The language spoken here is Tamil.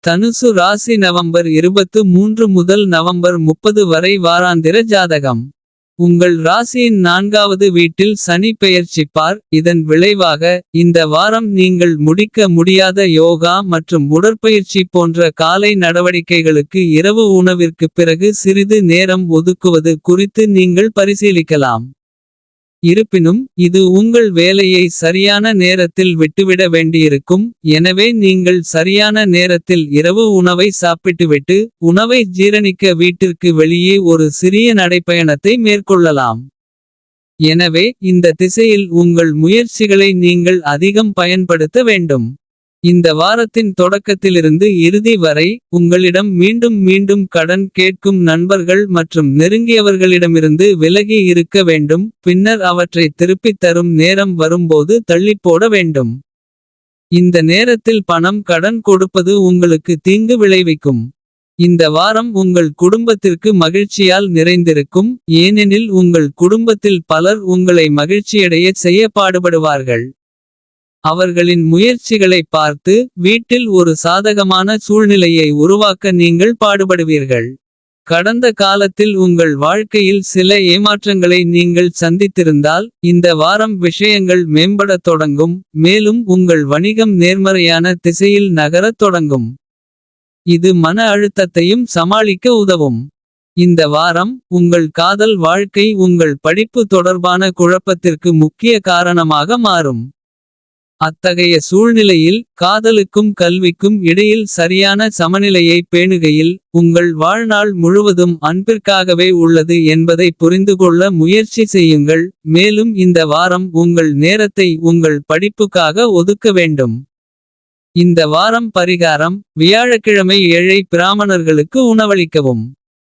தனுசு ராசி நவம்பர் 23 முதல் நவம்பர் 30 வரை வாராந்திர ஜாதகம். உங்கள் ராசியின் 4வது வீட்டில் சனி பெயர்ச்சிப்பார். இதன் விளைவாக இந்த வாரம் நீங்கள் முடிக்க முடியாத யோகா மற்றும் உடற்பயிற்சி போன்ற காலை நடவடிக்கைகளுக்கு இரவு உணவிற்குப் பிறகு சிறிது நேரம் ஒதுக்குவது குறித்து நீங்கள் பரிசீலிக்கலாம். இருப்பினும் இது உங்கள் வேலையை சரியான நேரத்தில் விட்டுவிட வேண்டியிருக்கும். எனவே நீங்கள் சரியான நேரத்தில் இரவு உணவை சாப்பிட்டுவிட்டு. உணவை ஜீரணிக்க வீட்டிற்கு வெளியே ஒரு சிறிய நடைப்பயணத்தை மேற்கொள்ளலாம். எனவே இந்த திசையில் உங்கள் முயற்சிகளை நீங்கள் அதிகம் பயன்படுத்த வேண்டும். இந்த வாரத்தின் தொடக்கத்திலிருந்து இறுதி வரை. உங்களிடம் மீண்டும் மீண்டும் கடன் கேட்கும் நண்பர்கள் மற்றும் நெருங்கியவர்களிடமிருந்து விலகி இருக்க வேண்டும். பின்னர் அவற்றை திருப்பித் தரும் நேரம் வரும்போது தள்ளிப்போட வேண்டும். இந்த நேரத்தில் பணம் கடன் கொடுப்பது உங்களுக்கு தீங்கு விளைவிக்கும். இந்த வாரம் உங்கள் குடும்பத்திற்கு மகிழ்ச்சியால் நிறைந்திருக்கும். ஏனெனில் உங்கள் குடும்பத்தில் பலர் உங்களை மகிழ்ச்சியடையச் செய்ய பாடுபடுவார்கள். அவர்களின் முயற்சிகளைப் பார்த்து வீட்டில் ஒரு சாதகமான சூழ்நிலையை உருவாக்க நீங்கள் பாடுபடுவீர்கள். கடந்த காலத்தில் உங்கள் வாழ்க்கையில் சில ஏமாற்றங்களை நீங்கள் சந்தித்திருந்தால். இந்த வாரம் விஷயங்கள் மேம்படத் தொடங்கும். மேலும் உங்கள் வணிகம் நேர்மறையான திசையில் நகரத் தொடங்கும். இது மன அழுத்தத்தையும் சமாளிக்க உதவும். இந்த வாரம் உங்கள் காதல் வாழ்க்கை உங்கள் படிப்பு தொடர்பான குழப்பத்திற்கு முக்கிய காரணமாக மாறும். அத்தகைய சூழ்நிலையில் காதலுக்கும் கல்விக்கும் இடையில் சரியான சமநிலையை பேணுகையில். உங்கள் வாழ்நாள் முழுவதும் அன்பிற்காகவே உள்ளது என்பதை புரிந்துகொள்ள முயற்சி செய்யுங்கள். மேலும் இந்த வாரம் உங்கள் நேரத்தை உங்கள் படிப்புக்காக ஒதுக்க வேண்டும். இந்த வாரம் பரிகாரம்: வியாழக்கிழமை ஏழை பிராமணர்களுக்கு உணவளிக்கவும்.